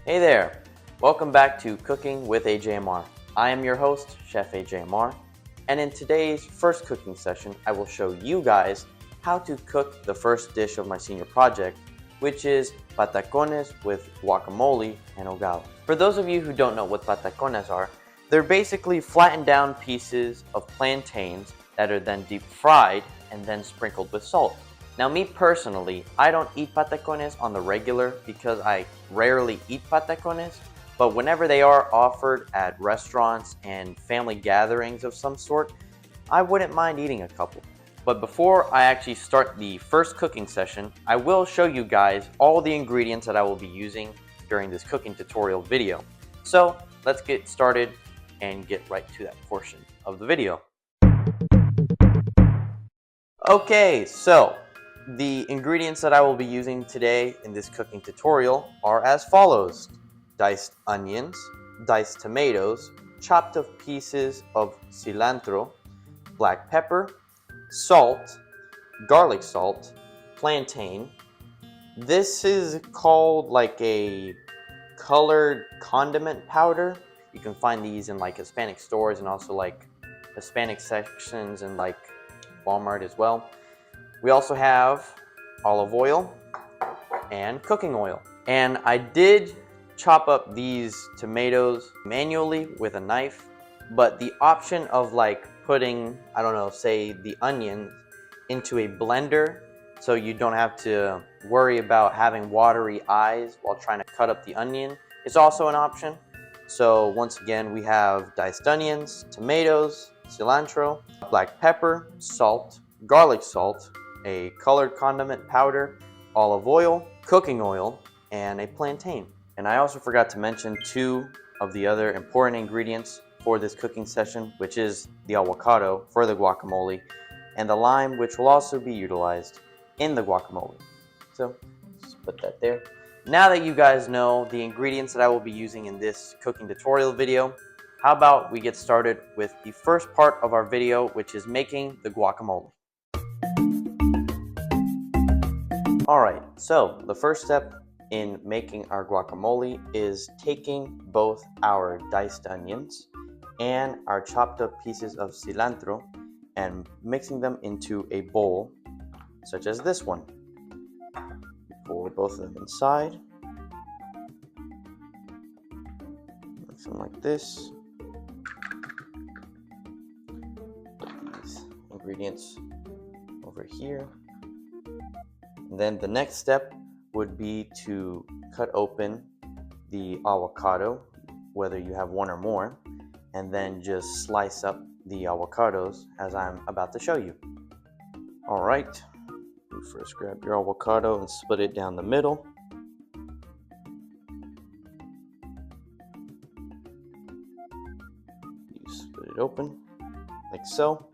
Hey there! Welcome back to Cooking with AJMR. I am your host, Chef AJMR, and in today's first cooking session, I will show you guys how to cook the first dish of my senior project, which is patacones with guacamole and hogao. For those of you who don't know what patacones are, they're basically flattened down pieces of plantains that are then deep fried and then sprinkled with salt. Now me personally, I don't eat patacones on the regular because I rarely eat patacones, but whenever they are offered at restaurants and family gatherings of some sort, I wouldn't mind eating a couple. But before I actually start the first cooking session, I will show you guys all the ingredients that I will be using during this cooking tutorial video. So let's get started and get right to that portion of the video. Okay, so the ingredients that I will be using today in this cooking tutorial are as follows: diced onions, diced tomatoes, chopped up pieces of cilantro, black pepper, salt, garlic salt, plantain. This is called like a colored condiment powder. You can find these in like Hispanic stores and also like Hispanic sections in like Walmart as well. We also have olive oil and cooking oil. And I did chop up these tomatoes manually with a knife, but the option of like putting, I don't know, say the onion into a blender so you don't have to worry about having watery eyes while trying to cut up the onion is also an option. So once again, we have diced onions, tomatoes, cilantro, black pepper, salt, garlic salt, a colored condiment powder, olive oil, cooking oil, and a plantain. And I also forgot to mention two of the other important ingredients for this cooking session, which is the avocado for the guacamole and the lime, which will also be utilized in the guacamole. So just put that there. Now that you guys know the ingredients that I will be using in this cooking tutorial video, how about we get started with the first part of our video, which is making the guacamole. Alright, so the first step in making our guacamole is taking both our diced onions and our chopped up pieces of cilantro and mixing them into a bowl such as this one. Pour both of them inside. Mix them like this. Put these ingredients over here. And then the next step would be to cut open the avocado, whether you have one or more, and then just slice up the avocados as I'm about to show you. All right, you first grab your avocado and split it down the middle. You split it open like so.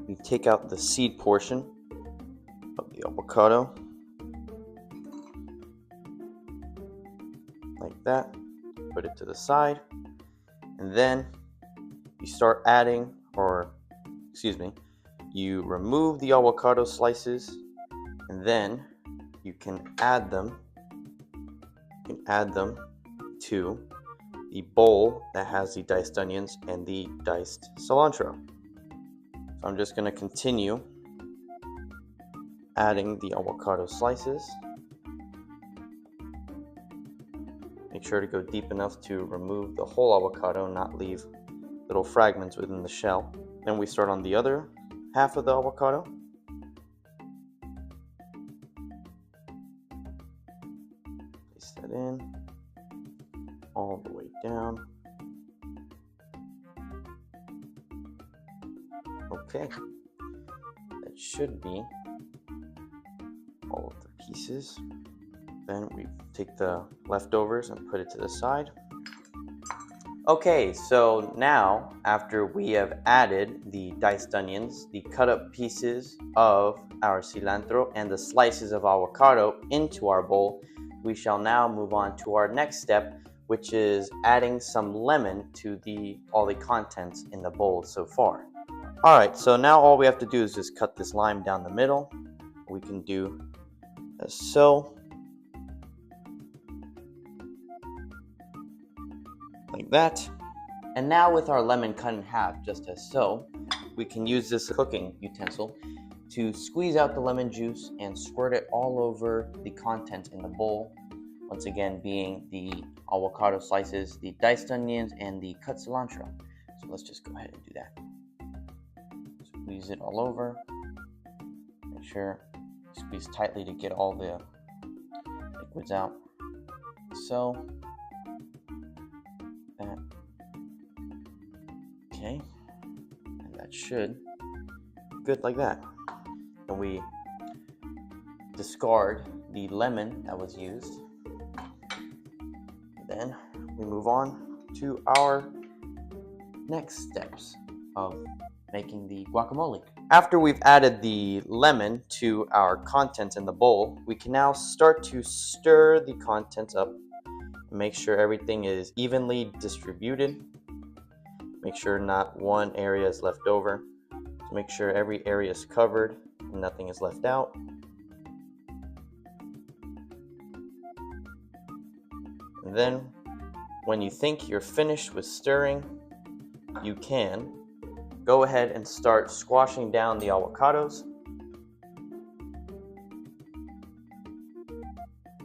You take out the seed portion of the avocado like that, put it to the side, and then you start adding, you remove the avocado slices, and then you can add them to the bowl that has the diced onions and the diced cilantro. So I'm just going to continue adding the avocado slices. Make sure to go deep enough to remove the whole avocado and not leave little fragments within the shell. Then we start on the other half of the avocado. Place that in all the way down. Okay, that should be all of the pieces. Then we take the leftovers and put it to the side. Okay, so now after we have added the diced onions, the cut up pieces of our cilantro, and the slices of avocado into our bowl, we shall now move on to our next step, which is adding some lemon to all the contents in the bowl so far. Alright, so now all we have to do is just cut this lime down the middle. We can do as so. like that. And now with our lemon cut in half, just as so, we can use this cooking utensil to squeeze out the lemon juice and squirt it all over the contents in the bowl. Once again, being the avocado slices, the diced onions, and the cut cilantro. So let's just go ahead and do that. Squeeze it all over. Make sure you squeeze tightly to get all the liquids out. So, that. Okay, and that should be good like that. And we discard the lemon that was used. Then we move on to our next steps of making the guacamole. After we've added the lemon to our contents in the bowl, we can now start to stir the contents up and make sure everything is evenly distributed. Make sure not one area is left over. So make sure every area is covered and nothing is left out. And then, when you think you're finished with stirring, you can go ahead and start squashing down the avocados.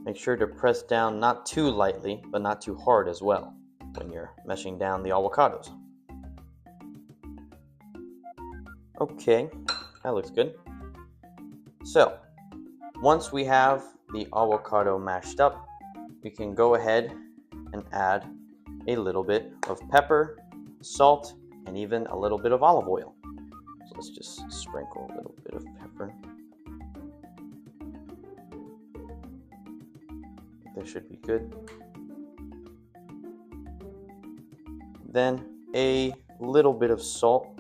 Make sure to press down not too lightly, but not too hard as well when you're meshing down the avocados. Okay, that looks good. So, once we have the avocado mashed up, we can go ahead and add a little bit of pepper, salt, and even a little bit of olive oil. So let's just sprinkle a little bit of pepper. That should be good. Then a little bit of salt.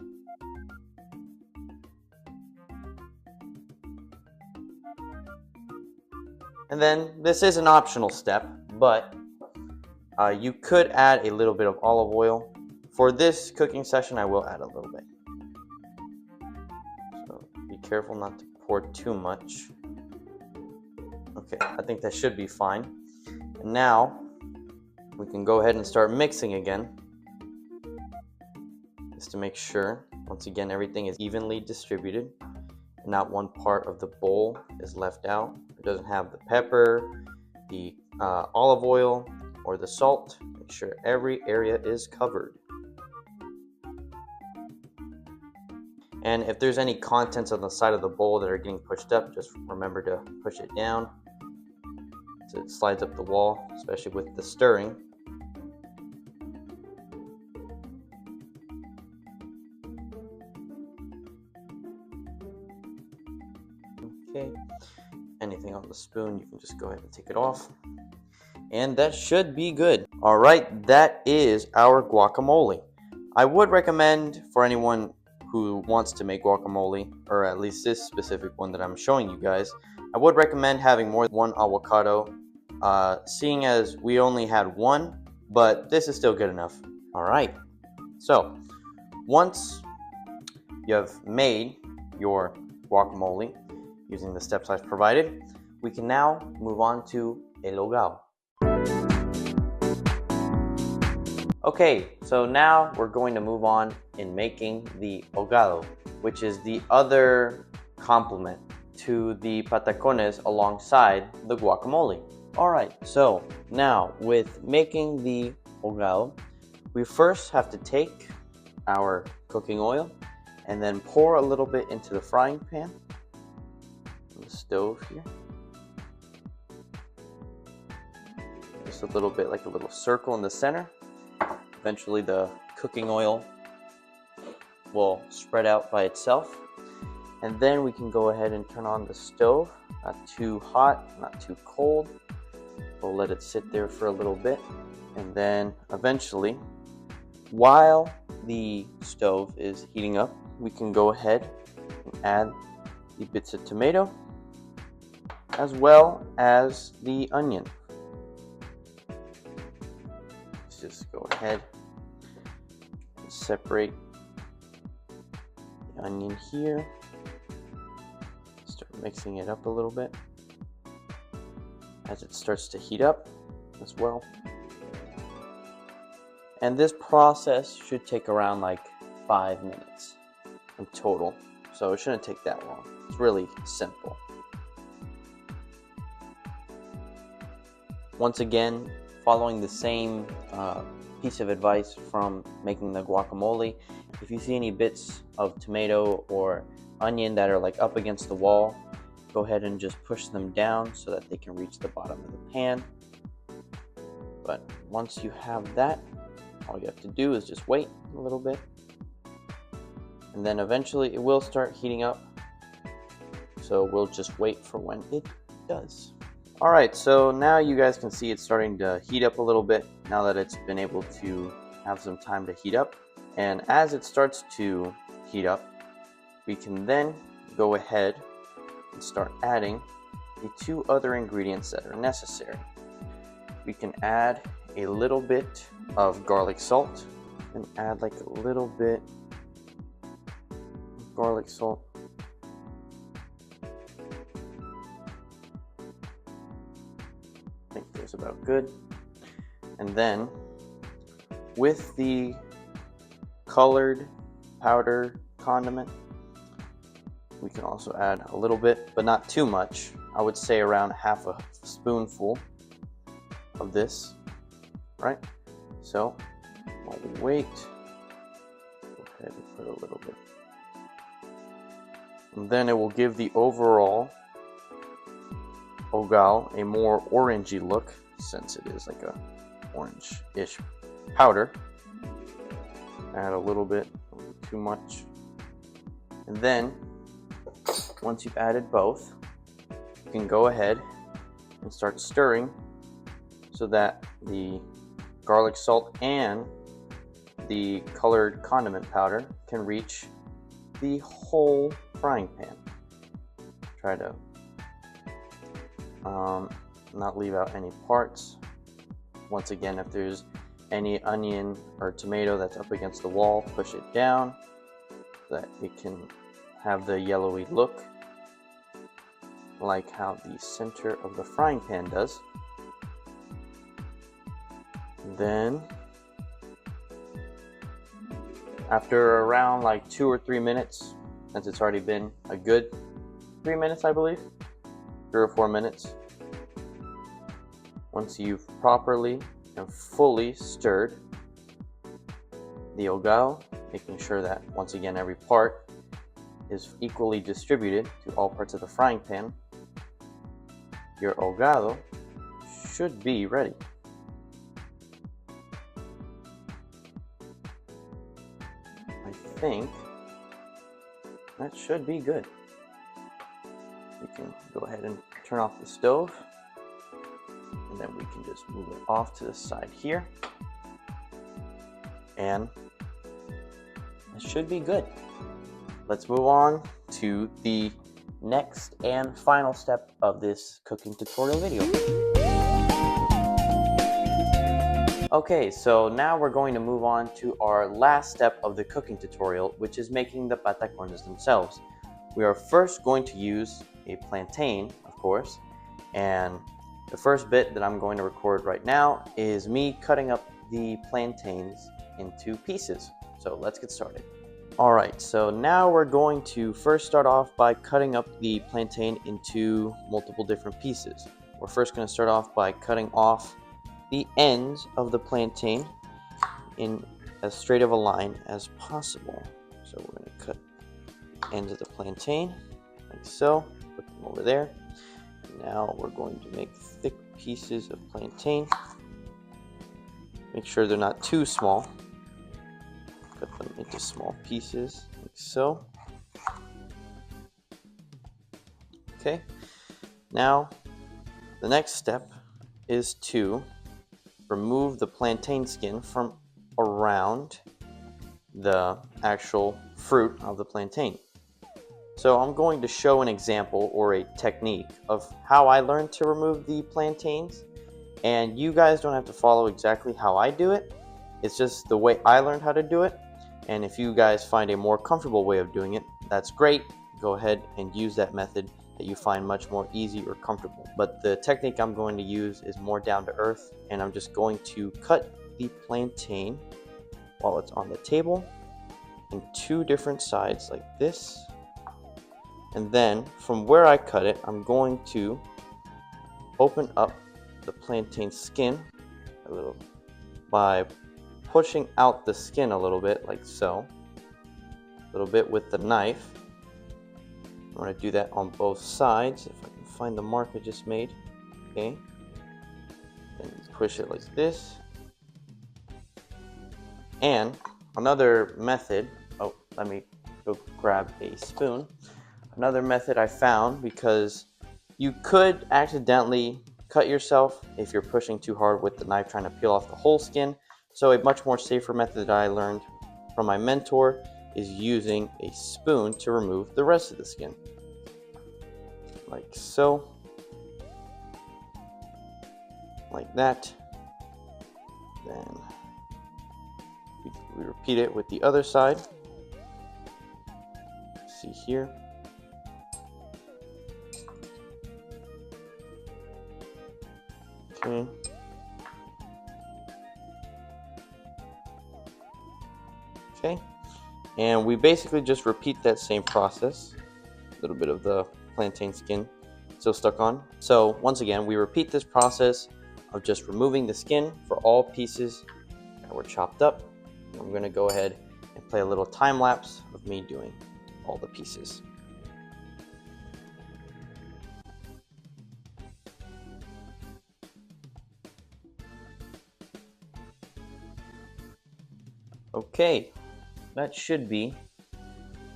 And then this is an optional step, but you could add a little bit of olive oil. For this cooking session, I will add a little bit. So be careful not to pour too much. Okay, I think that should be fine. And now we can go ahead and start mixing again, just to make sure, once again, everything is evenly distributed and not one part of the bowl is left out. It doesn't have the pepper, the olive oil, or the salt. Make sure every area is covered. And if there's any contents on the side of the bowl that are getting pushed up, just remember to push it down so it slides up the wall, especially with the stirring. Okay, anything on the spoon, you can just go ahead and take it off. And that should be good. All right, that is our guacamole. I would recommend for anyone who wants to make guacamole, or at least this specific one that I'm showing you guys, I would recommend having more than one avocado, seeing as we only had one, but this is still good enough. All right, so once you have made your guacamole using the steps I've provided, we can now move on to el hogao. Okay, so now we're going to move on in making the hogao, which is the other complement to the patacones alongside the guacamole. Alright, so now with making the hogao, we first have to take our cooking oil and then pour a little bit into the frying pan on the stove here. Just a little bit, like a little circle in the center. Eventually the cooking oil will spread out by itself. And then we can go ahead and turn on the stove. Not too hot, not too cold. We'll let it sit there for a little bit. And then eventually, while the stove is heating up, we can go ahead and add the bits of tomato as well as the onion. Let's just go ahead and separate the onion here. Start mixing it up a little bit as it starts to heat up as well. And this process should take around like 5 minutes in total. So it shouldn't take that long. It's really simple. Once again, following the same piece of advice from making the guacamole, if you see any bits of tomato or onion that are like up against the wall, go ahead and just push them down so that they can reach the bottom of the pan. But once you have that, all you have to do is just wait a little bit, and then eventually it will start heating up. So we'll just wait for when it does. Alright, so now you guys can see it's starting to heat up a little bit now that it's been able to have some time to heat up. And as it starts to heat up, we can then go ahead and start adding the 2 other ingredients that are necessary. We can add a little bit of garlic salt and add like a little bit of garlic salt. I think that's about good. And then with the colored powder condiment, we can also add a little bit, but not too much. I would say around half a spoonful of this, right? So while we wait, go ahead and put a little bit. And then it will give the overall Hogao a more orangey look, since it is like a orange-ish powder. Add a little bit too much. And then once you've added both, you can go ahead and start stirring so that the garlic salt and the colored condiment powder can reach the whole frying pan. Try to not leave out any parts. Once again, if there's any onion or tomato that's up against the wall, push it down so that it can have the yellowy look like how the center of the frying pan does. Then after around like 2 or 3 minutes, since it's already been a good 3 minutes, I believe, 3 or 4 minutes, once you've properly and fully stirred the Hogao, making sure that once again every part is equally distributed to all parts of the frying pan, your Hogao should be ready. I think that should be good. We can go ahead and turn off the stove, and then we can just move it off to the side here, and it should be good. Let's move on to the next and final step of this cooking tutorial video. Okay, so now we're going to move on to our last step of the cooking tutorial, which is making the patacones themselves. We are first going to use a plantain, of course, and the first bit that I'm going to record right now is me cutting up the plantains into pieces. So let's get started. Alright, so now we're going to first start off by cutting up the plantain into multiple different pieces. We're first going to start off by cutting off the ends of the plantain in as straight of a line as possible. So we're going to cut the ends of the plantain like so, put them over there. Now we're going to make thick pieces of plantain. Make sure they're not too small. Cut them into small pieces like so. Okay, now the next step is to remove the plantain skin from around the actual fruit of the plantain. So I'm going to show an example or a technique of how I learned to remove the plantains, and you guys don't have to follow exactly how I do it. It's just the way I learned how to do it, and if you guys find a more comfortable way of doing it, that's great. Go ahead and use that method that you find much more easy or comfortable. But the technique I'm going to use is more down to earth, and I'm just going to cut the plantain while it's on the table in 2 different sides like this. And then from where I cut it, I'm going to open up the plantain skin a little by pushing out the skin a little bit, like so. A little bit with the knife. I'm going to do that on both sides, if I can find the mark I just made. Okay. Then you push it like this. And another method, oh, let me go grab a spoon. Another method I found, because you could accidentally cut yourself if you're pushing too hard with the knife trying to peel off the whole skin. So a much more safer method that I learned from my mentor is using a spoon to remove the rest of the skin. Like so. Like that. Then we repeat it with the other side. See here. Okay. Okay. And we basically just repeat that same process. A little bit of the plantain skin still stuck on. So once again, we repeat this process of just removing the skin for all pieces that were chopped up. And I'm going to go ahead and play a little time lapse of me doing all the pieces. Okay, that should be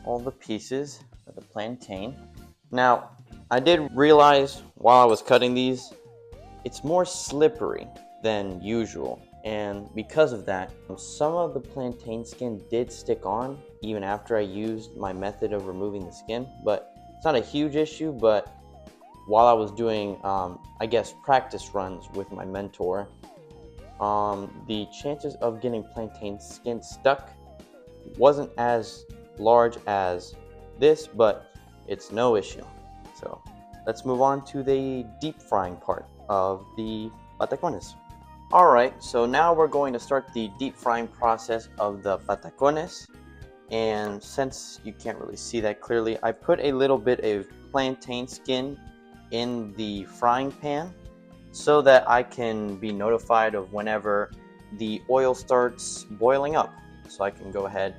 all the pieces of the plantain. Now, I did realize while I was cutting these, it's more slippery than usual. And because of that, some of the plantain skin did stick on even after I used my method of removing the skin. But it's not a huge issue, but while I was doing, I guess, practice runs with my mentor, the chances of getting plantain skin stuck wasn't as large as this, but it's no issue. So let's move on to the deep frying part of the patacones. Alright, so now we're going to start the deep frying process of the patacones. And since you can't really see that clearly, I put a little bit of plantain skin in the frying pan so that I can be notified of whenever the oil starts boiling up. So I can go ahead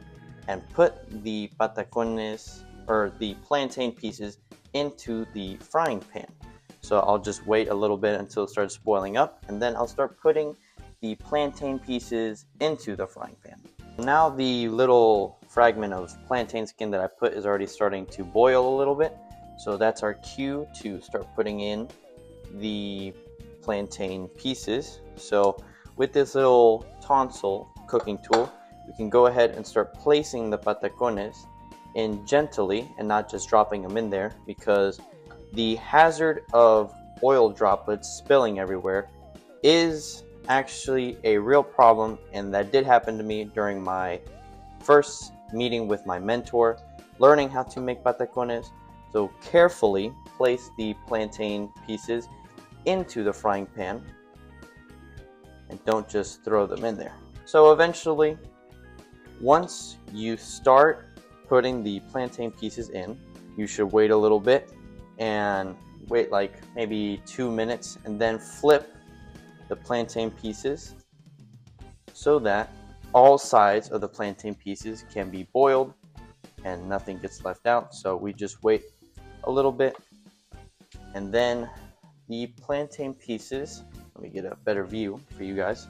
and put the patacones, or the plantain pieces, into the frying pan. So I'll just wait a little bit until it starts boiling up, and then I'll start putting the plantain pieces into the frying pan. Now the little fragment of plantain skin that I put is already starting to boil a little bit. So that's our cue to start putting in the plantain pieces. So with this little tonsil cooking tool, we can go ahead and start placing the patacones in gently and not just dropping them in there, because the hazard of oil droplets spilling everywhere is actually a real problem, and that did happen to me during my first meeting with my mentor, learning how to make patacones. So carefully place the plantain pieces into the frying pan and don't just throw them in there. So eventually, once you start putting the plantain pieces in, you should wait a little bit and wait like maybe 2 minutes, and then flip the plantain pieces so that all sides of the plantain pieces can be boiled and nothing gets left out. So we just wait a little bit, and then the plantain pieces, let me get a better view for you guys.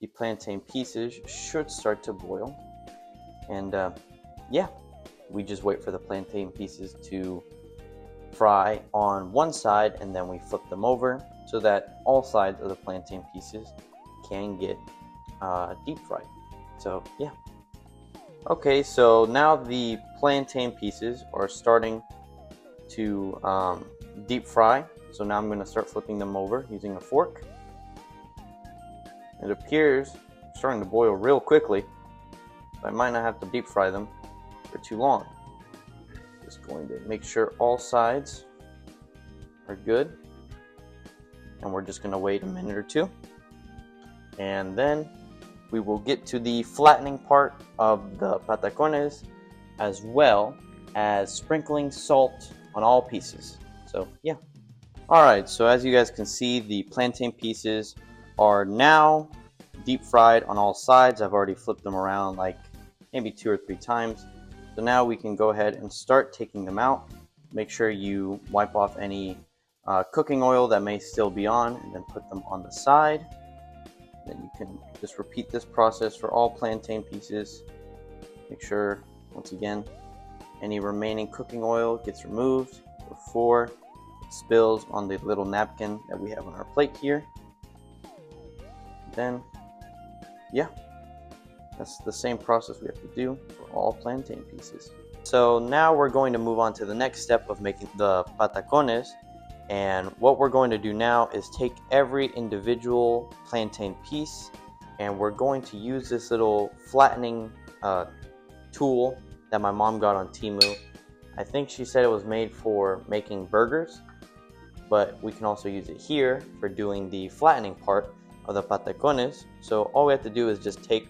The plantain pieces should start to boil, and yeah, we just wait for the plantain pieces to fry on one side, and then we flip them over so that all sides of the plantain pieces can get deep fried. So yeah. Okay, so now the plantain pieces are starting to deep fry. So now I'm going to start flipping them over using a fork. It appears starting to boil real quickly, so I might not have to deep fry them for too long. Just going to make sure all sides are good, and we're just going to wait a minute or two, and then we will get to the flattening part of the patacones, as well as sprinkling salt on all pieces. So yeah. Alright, so as you guys can see, the plantain pieces are now deep fried on all sides. I've already flipped them around like maybe 2 or 3 times. So now we can go ahead and start taking them out. Make sure you wipe off any cooking oil that may still be on, and then put them on the side. Then you can just repeat this process for all plantain pieces. Make sure, once again, any remaining cooking oil gets removed before it spills on the little napkin that we have on our plate here. Then, yeah, that's the same process we have to do for all plantain pieces. So now we're going to move on to the next step of making the patacones. And what we're going to do now is take every individual plantain piece, and we're going to use this little flattening tool that my mom got on Temu. I think she said it was made for making burgers, but we can also use it here for doing the flattening part of the patacones. So all we have to do is just take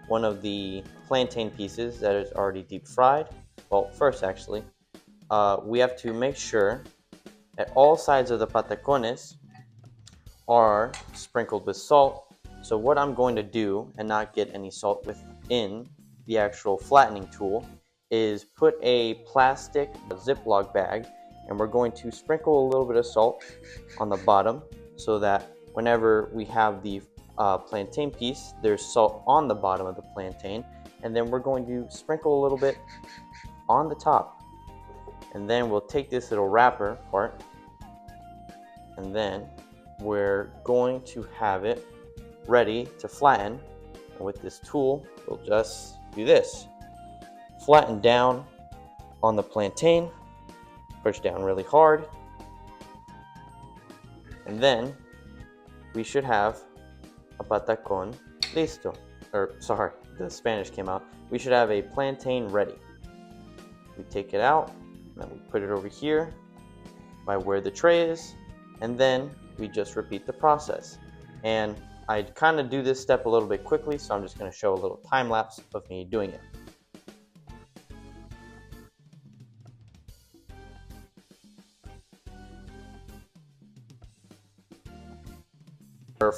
one of the plantain pieces that is already deep fried. Well, first actually, we have to make sure that all sides of the patacones are sprinkled with salt. So what I'm going to do, and not get any salt within the actual flattening tool, is put a plastic Ziploc bag, and we're going to sprinkle a little bit of salt on the bottom so that whenever we have the plantain piece, there's salt on the bottom of the plantain, and then we're going to sprinkle a little bit on the top. And then we'll take this little wrapper part, and then we're going to have it ready to flatten. And with this tool, we'll just do this. Flatten down on the plantain, push down really hard, and then we should have a patacón listo. Or sorry, the Spanish came out. We should have a plantain ready. We take it out, and then we put it over here by where the tray is, and then we just repeat the process. And I kind of do this step a little bit quickly, so I'm just going to show a little time lapse of me doing it.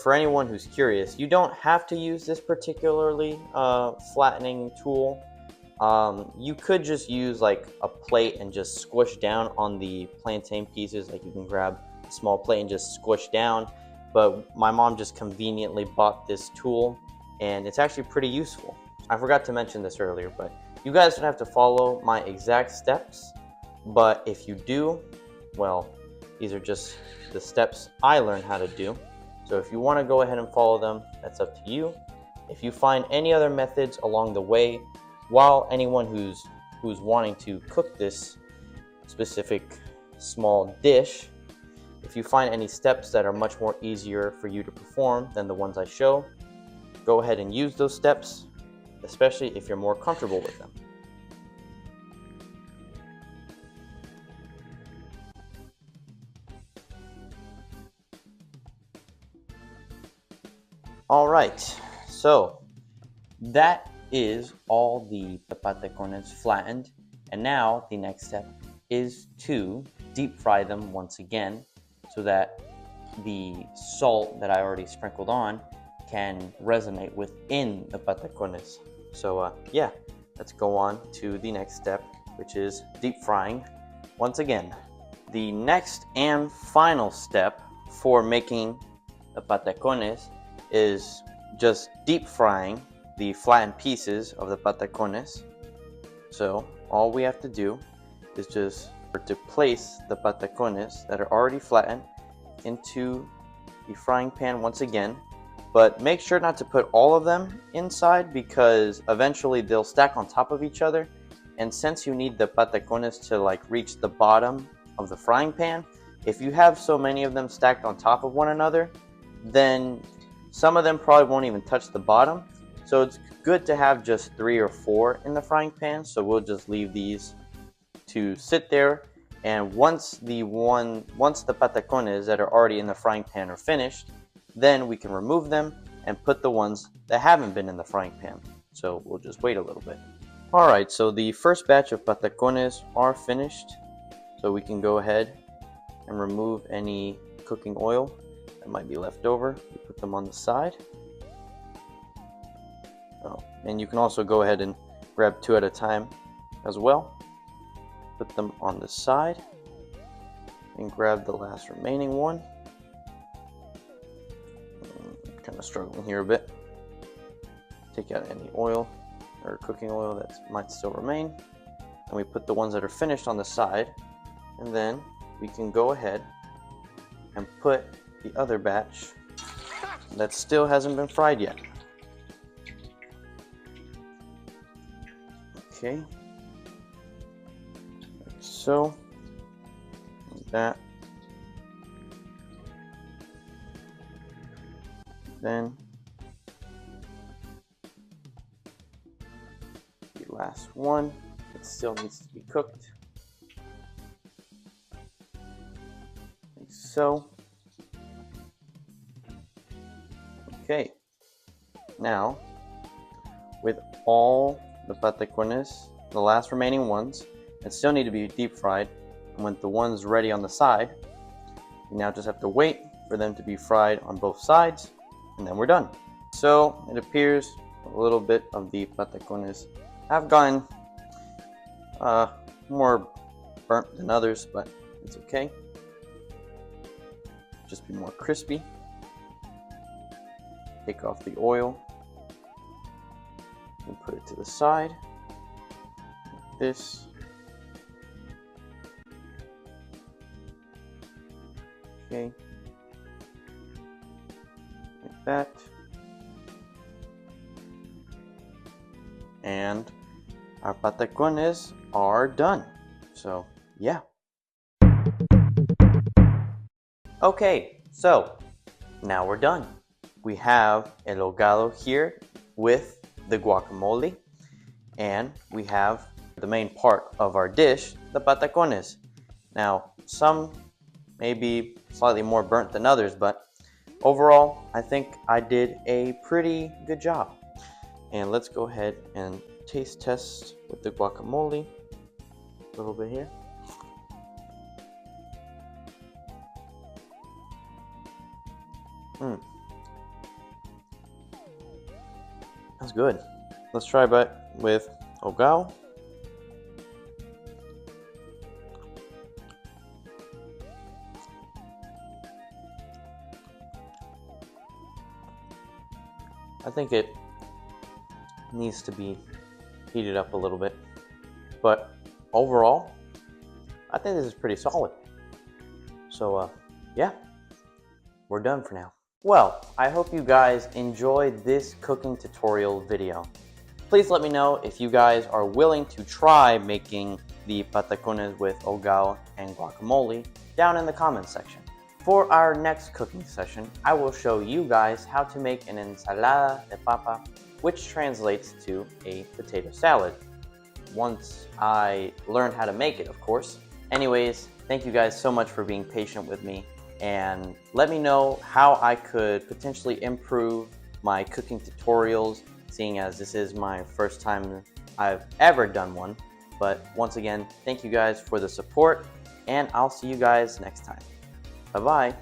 For anyone who's curious, you don't have to use this particularly flattening tool. You could just use like a plate and just squish down on the plantain pieces. Like you can grab a small plate and just squish down. But my mom just conveniently bought this tool, and it's actually pretty useful. I forgot to mention this earlier, but you guys don't have to follow my exact steps. But if you do, well, these are just the steps I learned how to do. So if you want to go ahead and follow them, that's up to you. If you find any other methods along the way, while anyone who's wanting to cook this specific small dish, if you find any steps that are much more easier for you to perform than the ones I show, go ahead and use those steps, especially if you're more comfortable with them. Alright, so that is all the patacones flattened, and now the next step is to deep fry them once again so that the salt that I already sprinkled on can resonate within the patacones. So yeah, let's go on to the next step, which is deep frying once again. The next and final step for making the patacones is just deep frying the flattened pieces of the patacones. So all we have to do is just to place the patacones that are already flattened into the frying pan once again, but make sure not to put all of them inside because eventually they'll stack on top of each other, and since you need the patacones to like reach the bottom of the frying pan, if you have so many of them stacked on top of one another, then some of them probably won't even touch the bottom. So it's good to have just 3 or 4 in the frying pan. So we'll just leave these to sit there, and once the patacones that are already in the frying pan are finished, then we can remove them and put the ones that haven't been in the frying pan. So we'll just wait a little bit. Alright, so the first batch of patacones are finished. So we can go ahead and remove any cooking oil that might be left over. We put them on the side. Oh, and you can also go ahead and grab 2 at a time as well. Put them on the side and grab the last remaining one. I'm kind of struggling here a bit. Take out any oil or cooking oil that might still remain, and we put the ones that are finished on the side, and then we can go ahead and put the other batch that still hasn't been fried yet. Okay, like so, like that. Then the last one, it still needs to be cooked. Like so. Okay, now with all the patacones, the last remaining ones, that still need to be deep fried, and with the ones ready on the side, you now just have to wait for them to be fried on both sides, and then we're done. So it appears a little bit of the patacones have gotten more burnt than others, but it's okay. Just be more crispy. Take off the oil and put it to the side, like this. Okay, like that. And our patacones are done. So yeah. Okay, so now we're done. We have el hogao here with the guacamole, and we have the main part of our dish, the patacones. Now, some may be slightly more burnt than others, but overall, I think I did a pretty good job. And let's go ahead and taste test with the guacamole. A little bit here. That's good. Let's try it with hogao. I think it needs to be heated up a little bit, but overall, I think this is pretty solid. So yeah, we're done for now. Well, I hope you guys enjoyed this cooking tutorial video. Please let me know if you guys are willing to try making the patacones with hogao and guacamole down in the comments section. For our next cooking session, I will show you guys how to make an ensalada de papa, which translates to a potato salad. Once I learn how to make it, of course. Anyways, thank you guys so much for being patient with me, and let me know how I could potentially improve my cooking tutorials, seeing as this is my first time I've ever done one. But once again, thank you guys for the support, and I'll see you guys next time. Bye-bye.